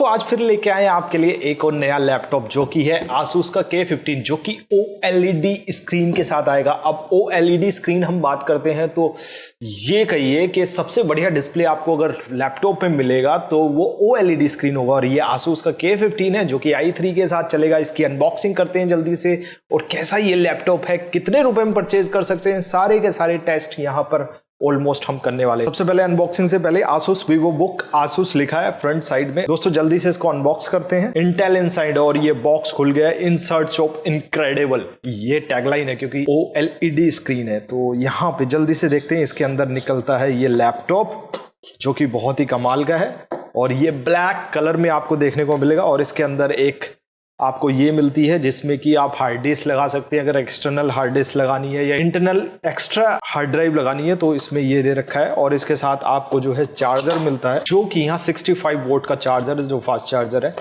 दोस्तों आज फिर लेके आए हैं आपके लिए एक और नया लैपटॉप जो कि है Asus का K15 जो कि OLED स्क्रीन के साथ आएगा। अब OLED स्क्रीन हम बात करते हैं तो ये कहिए कि सबसे बढ़िया डिस्प्ले आपको अगर लैपटॉप में मिलेगा तो वो OLED स्क्रीन होगा और ये Asus का K15 है जो कि i3 के साथ चलेगा। इसकी अनबॉक्सिंग करते हैं जल्दी से और कैसा ये लैपटॉप है, कितने रुपए में परचेज कर सकते हैं, सारे के सारे टेस्ट यहाँ पर ऑलमोस्ट हम करने वाले हैं। सबसे पहले अनबॉक्सिंग से पहले Asus VivoBook Asus लिखा है फ्रंट साइड में। दोस्तों जल्दी से इसको अनबॉक्स करते हैं। इंटेल इनसाइड और ये बॉक्स खुल गया है। इन सर्च ऑफ इनक्रेडिबल ये टैगलाइन है क्योंकि OLED स्क्रीन है। तो यहाँ पे जल्दी से देखते हैं इसके अंदर निकलता है ये लैपटॉप जो कि बहुत ही कमाल का है और ये ब्लैक कलर में आपको देखने को मिलेगा और इसके अंदर एक आपको ये मिलती है जिसमें कि आप हार्ड डिस्क लगा सकते हैं। अगर एक्सटर्नल हार्ड डिस्क लगानी है या इंटरनल एक्स्ट्रा हार्ड ड्राइव लगानी है तो इसमें ये दे रखा है और इसके साथ आपको जो है चार्जर मिलता है जो कि यहाँ 65 वोल्ट का चार्जर है जो फास्ट चार्जर है।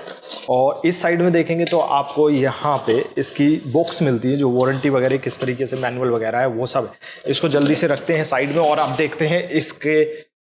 और इस साइड में देखेंगे तो आपको यहाँ पे इसकी बॉक्स मिलती है जो वारंटी वगैरह किस तरीके से मैनुअल वगैरह है वो सब है। इसको जल्दी से रखते हैं साइड में और आप देखते हैं इसके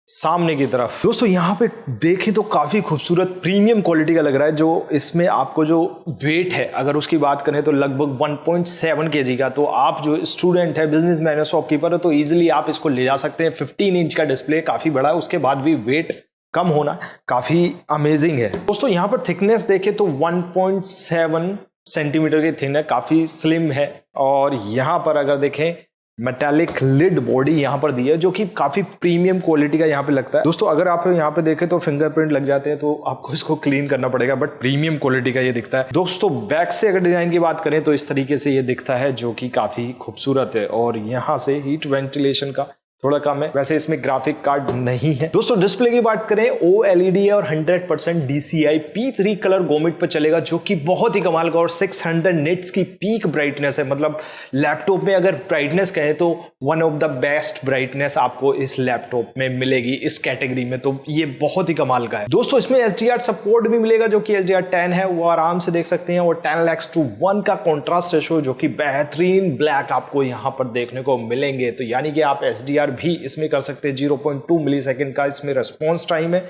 सामने की तरफ। दोस्तों यहाँ पे देखें तो काफी खूबसूरत प्रीमियम क्वालिटी का लग रहा है। जो इसमें आपको जो वेट है अगर उसकी बात करें तो लगभग 1.7 kg का। तो आप जो स्टूडेंट है, बिजनेसमैन है, शॉपकीपर है तो इजीली आप इसको ले जा सकते हैं। 15 इंच का डिस्प्ले काफी बड़ा है, उसके बाद भी वेट कम होना काफी अमेजिंग है। दोस्तों यहाँ पर थिकनेस देखें तो 1.7 सेंटीमीटर की थिकनेस काफी स्लिम है और यहाँ पर अगर देखें मेटालिक लिड बॉडी यहाँ पर दी है जो कि काफी प्रीमियम क्वालिटी का यहाँ पे लगता है। दोस्तों अगर आप यहाँ पे देखें तो फिंगरप्रिंट लग जाते हैं तो आपको इसको क्लीन करना पड़ेगा बट प्रीमियम क्वालिटी का ये दिखता है। दोस्तों बैक से अगर डिजाइन की बात करें तो इस तरीके से ये दिखता है जो कि काफी खूबसूरत है और यहाँ से हीट वेंटिलेशन का थोड़ा कम है। वैसे इसमें ग्राफिक कार्ड नहीं है। दोस्तों डिस्प्ले की बात करें OLED है और 100% DCI P3 कलर गोमिट पर चलेगा जो कि बहुत ही कमाल का और 600 निट्स की पीक ब्राइटनेस है। मतलब लैपटॉप में अगर ब्राइटनेस कहें तो one of the best brightness आपको इस लैपटॉप में मिलेगी इस कैटेगरी में, तो ये बहुत ही कमाल का है। दोस्तों इसमें HDR सपोर्ट भी मिलेगा जो कि HDR10 है वो आराम से देख सकते हैं और 10:1 का कॉन्ट्रास्ट रेशो जो कि बेहतरीन ब्लैक आपको यहाँ पर देखने को मिलेंगे। तो यानी कि आप HDR भी इसमें कर सकते हैं। 0.2 मिलीसेकंड का इसमें रेस्पॉन्स टाइम है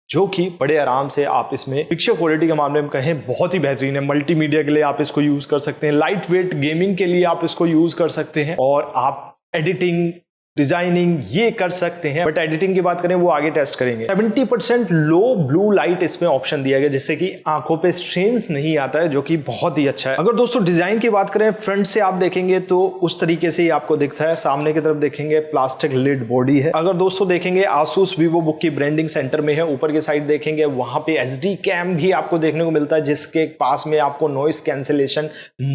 जो कि बड़े आराम से आप इसमें पिक्चर क्वालिटी के मामले में कहें बहुत ही बेहतरीन है। मल्टीमीडिया के लिए आप इसको यूज कर सकते हैं, लाइट वेट गेमिंग के लिए आप इसको यूज कर सकते हैं और आप एडिटिंग डिजाइनिंग ये कर सकते हैं। बट एडिटिंग की बात करें वो आगे टेस्ट करेंगे। 70% लो ब्लू लाइट इसमें ऑप्शन दिया गया जिससे कि आंखों पे स्ट्रेन्स नहीं आता है जो कि बहुत ही अच्छा है। अगर दोस्तों डिजाइन की बात करें फ्रंट से आप देखेंगे तो उस तरीके से ही आपको दिखता है। सामने की तरफ देखेंगे प्लास्टिक लिड बॉडी है। अगर दोस्तों देखेंगे Asus VivoBook की ब्रांडिंग सेंटर में है। ऊपर की साइड देखेंगे वहां पे SD कैम भी आपको देखने को मिलता है जिसके पास में आपको नॉइस कैंसिलेशन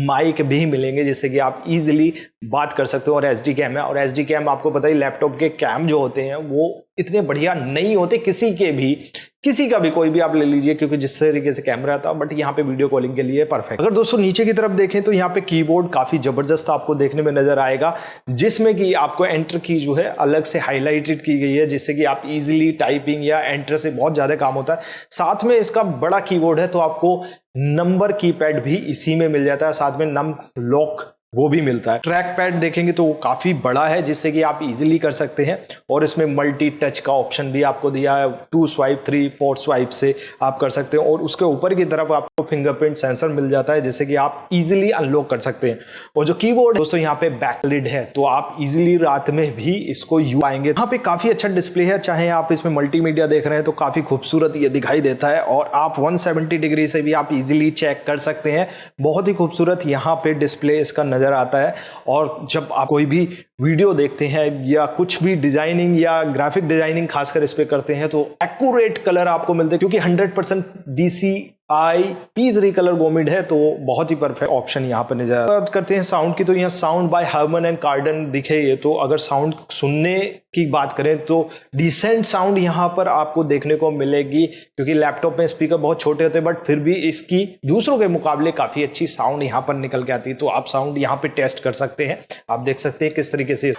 माइक भी मिलेंगे जिससे कि आप इजिली बात कर सकते हो और SD कैम है। और SD कैम आपको पता ही लैपटॉप के कैम जो होते हैं वो इतने बढ़िया नहीं होते किसी का भी कोई भी आप ले लीजिए क्योंकि जिस तरीके से कैमरा आता है बट यहाँ पे वीडियो कॉलिंग के लिए परफेक्ट। अगर दोस्तों नीचे की तरफ देखें तो यहाँ पे कीबोर्ड काफी जबरदस्त आपको देखने में नजर आएगा जिसमें कि आपको एंटर की जो है अलग से हाईलाइटेड की गई है जिससे कि आप इजीली टाइपिंग या एंटर से बहुत ज्यादा काम होता है। साथ में इसका बड़ा कीबोर्ड है तो आपको नंबर कीपैड भी इसी में मिल जाता है, साथ में नम लॉक वो भी मिलता है। ट्रैक पैड देखेंगे तो वो काफी बड़ा है जिससे कि आप इजीली कर सकते हैं और इसमें मल्टी टच का ऑप्शन भी आपको दिया है। 2 स्वाइप 3 4 स्वाइप से आप कर सकते हैं और उसके ऊपर की तरफ आपको फिंगरप्रिंट सेंसर मिल जाता है जिससे कि आप इजीली अनलॉक कर सकते हैं। और जो कीबोर्ड दोस्तों यहाँ पे बैकलिड है तो आप इजीली रात में भी इसको यूज पाएंगे। यहाँ पे काफी अच्छा डिस्प्ले है, चाहे आप इसमें मल्टीमीडिया देख रहे हैं तो काफी खूबसूरत ये दिखाई देता है और आप 170 डिग्री से भी आप इजीली चेक कर सकते हैं। बहुत ही खूबसूरत यहाँ पे डिस्प्ले इसका नजर आता है। और जब आप कोई भी वीडियो देखते हैं या कुछ भी डिजाइनिंग या ग्राफिक डिजाइनिंग खासकर इस पे करते हैं तो एक्यूरेट कलर आपको मिलते हैं क्योंकि 100% DCI P3 कलर गोमिड है तो बहुत ही परफेक्ट ऑप्शन यहाँ पर नजर आता है। बात करते हैं साउंड की तो यहाँ साउंड बाय हार्मन एंड कार्डन दिखे ये तो अगर साउंड सुनने की बात करें तो डिसेंट साउंड यहाँ पर आपको देखने को मिलेगी क्योंकि लैपटॉप में स्पीकर बहुत छोटे होते हैं बट फिर भी इसकी दूसरों के मुकाबले काफी अच्छी साउंड यहाँ पर निकल के आती है। तो आप साउंड यहाँ पे टेस्ट कर सकते हैं। आप देख सकते हैं किस तरीके से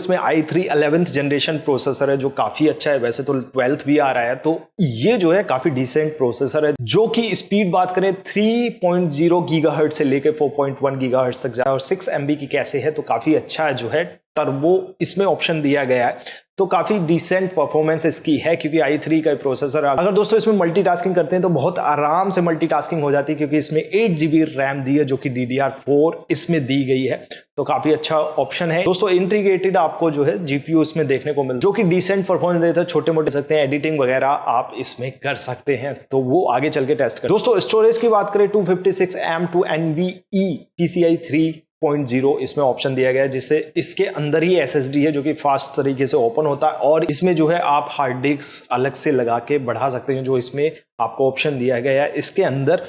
इसमें i3 11th जनरेशन प्रोसेसर है जो काफी अच्छा है, वैसे तो 12th भी आ रहा है, तो ये जो है काफी डिसेंट प्रोसेसर है, जो कि स्पीड बात करें 3.0 गीगाहर्ट्ज से लेकर 4.1 गीगाहर्ट्ज तक जाए और 6 MB की कैसे है, तो काफी अच्छा जो है टर्बो इसमें ऑप्शन दिया गया है, तो काफी डिसेंट परफॉर्मेंस इसकी है क्योंकि i3 का प्रोसेसर। अगर दोस्तों इसमें मल्टीटास्किंग करते हैं तो बहुत आराम से मल्टीटास्किंग हो जाती है क्योंकि इसमें 8GB रैम दी है जो कि DDR4 इसमें दी गई है, तो काफी अच्छा ऑप्शन है दोस्तों। इंटीग्रेटेड आपको जो है GPU इसमें देखने को मिलता है जो कि डिसेंट परफॉर्मेंस देता है, छोटे मोटे सकते हैं, एडिटिंग वगैरह आप इसमें कर सकते हैं, तो वो आगे चल के टेस्ट करें। दोस्तों स्टोरेज की बात करें 256 M2 NVE PCI 3.0 इसमें ऑप्शन दिया गया है, जिससे इसके अंदर ही SSD है जो कि फास्ट तरीके से ओपन होता है और इसमें जो है आप हार्ड डिस्क अलग से लगा के बढ़ा सकते हैं, जो इसमें आपको ऑप्शन दिया गया है इसके अंदर।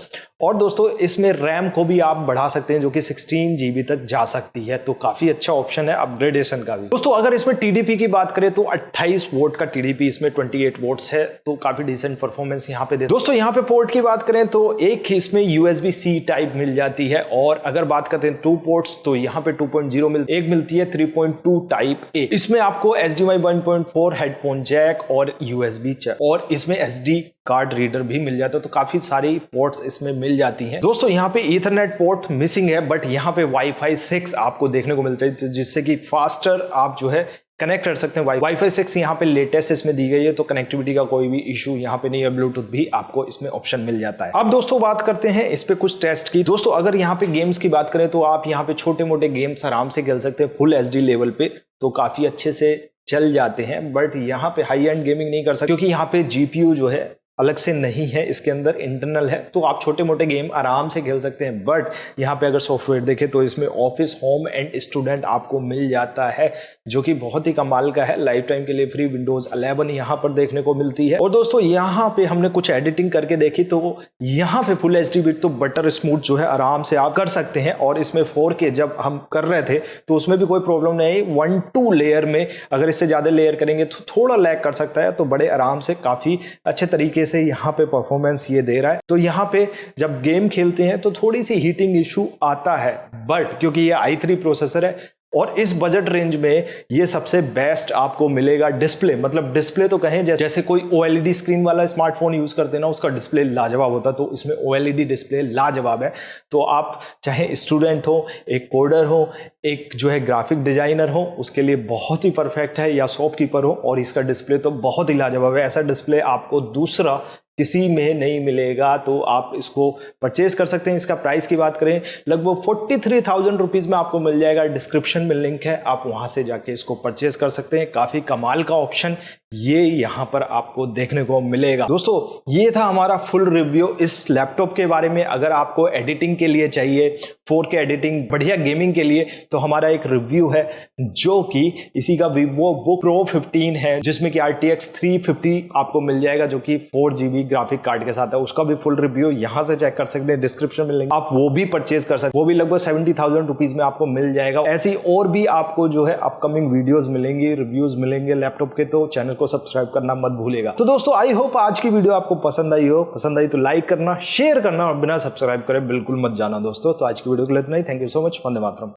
और दोस्तों इसमें रैम को भी आप बढ़ा सकते हैं जो कि 16GB तक जा सकती है, तो काफी अच्छा ऑप्शन है अपग्रेडेशन का भी। दोस्तों अगर इसमें TDP की बात करें तो 28 वोल्ट का TDP इसमें 28 वोल्ट्स है, तो काफी डिसेंट परफॉर्मेंस यहाँ पे दे। दोस्तों यहाँ पे पोर्ट की बात करें तो एक इसमें USB-C टाइप मिल जाती है, और अगर बात करते हैं 2 पोर्ट्स तो यहाँ पे 2.0 एक मिलती है 3.2 टाइप A। इसमें आपको HDMI 1.4 हेडफोन जैक और USB जैक और इसमें SD कार्ड रीडर भी मिल जाता है, तो काफी सारी पोर्ट्स इसमें मिल जाती हैं। दोस्तों यहाँ पे ईथरनेट पोर्ट मिसिंग है, बट यहाँ पे Wi-Fi 6 आपको देखने को मिलता है, जिससे कि फास्टर आप जो है कनेक्ट कर सकते हैं। Wi-Fi 6 यहाँ पे लेटेस्ट इसमें दी गई है, तो कनेक्टिविटी का कोई भी इशू यहाँ पे नहीं है, ब्लूटूथ भी आपको इसमें ऑप्शन मिल जाता है। अब दोस्तों बात करते हैं इस पे कुछ टेस्ट की। दोस्तों अगर यहाँ पे गेम्स की बात करें तो आप यहाँ पे छोटे मोटे गेम्स आराम से खेल सकते हैं फुल HD लेवल पे, तो काफी अच्छे से चल जाते हैं, बट यहाँ पे हाई एंड गेमिंग नहीं कर सकते क्योंकि यहाँ पे GPU जो है अलग से नहीं है, इसके अंदर इंटरनल है, तो आप छोटे मोटे गेम आराम से खेल सकते हैं। बट यहाँ पे अगर सॉफ्टवेयर देखें तो इसमें ऑफिस, होम एंड स्टूडेंट आपको मिल जाता है, जो कि बहुत ही कमाल का है। लाइफ टाइम के लिए फ्री Windows 11 यहाँ पर देखने को मिलती है। और दोस्तों यहाँ पे हमने कुछ एडिटिंग करके देखी, तो यहाँ पे फुल HD बिट तो बटर स्मूथ जो है आराम से आप कर सकते हैं, और इसमें 4K जब हम कर रहे थे तो उसमें भी कोई प्रॉब्लम नहीं। 1-2 लेयर में अगर इससे ज्यादा लेयर करेंगे तो थोड़ा लैग कर सकता है, तो बड़े आराम से काफी अच्छे तरीके से यहाँ पे परफॉर्मेंस ये दे रहा है। तो यहाँ पे जब गेम खेलते हैं तो थोड़ी सी हीटिंग इशू आता है, बट क्योंकि ये i3 प्रोसेसर है और इस बजट रेंज में ये सबसे बेस्ट आपको मिलेगा। डिस्प्ले मतलब डिस्प्ले तो कहें जैसे कोई OLED स्क्रीन वाला स्मार्टफोन यूज करते हैं ना, उसका डिस्प्ले लाजवाब होता है, तो इसमें OLED डिस्प्ले लाजवाब है। तो आप चाहे स्टूडेंट हो, एक कोडर हो, एक जो है ग्राफिक डिजाइनर हो, उसके लिए बहुत ही परफेक्ट है, या शॉपकीपर हो, और इसका डिस्प्ले तो बहुत ही लाजवाब है। ऐसा डिस्प्ले आपको दूसरा किसी में नहीं मिलेगा, तो आप इसको परचेज कर सकते हैं। इसका प्राइस की बात करें लगभग 43,000 रुपीज में आपको मिल जाएगा। डिस्क्रिप्शन में लिंक है, आप वहां से जाके इसको परचेज कर सकते हैं। काफी कमाल का ऑप्शन ये यहाँ पर आपको देखने को मिलेगा। दोस्तों ये था हमारा फुल रिव्यू इस लैपटॉप के बारे में। अगर आपको एडिटिंग के लिए चाहिए 4K एडिटिंग, बढ़िया गेमिंग के लिए, तो हमारा एक रिव्यू है जो कि इसी का Vivo Book Pro 15 है, जिसमें कि RTX 350 आपको मिल जाएगा, जो कि 4GB ग्राफिक कार्ड के साथ है। उसका भी फुल रिव्यू यहाँ से चेक कर सकते हैं, डिस्क्रिप्शन में लिंक, आप वो भी परचेज कर सकते हैं। वो भी लगभग 70,000 रुपीज में आपको मिल जाएगा। ऐसी और भी आपको जो है अपकमिंग वीडियोस मिलेंगी, रिव्यूज मिलेंगे लैपटॉप के, तो चैनल को सब्सक्राइब करना मत भूलेगा। तो दोस्तों आई होप आज की वीडियो आपको पसंद आई हो। पसंद आई तो लाइक करना, शेयर करना, और बिना सब्सक्राइब करे बिल्कुल मत जाना दोस्तों। तो आज की वीडियो के लिए इतना ही। Thank you so much. वंदे मातरम।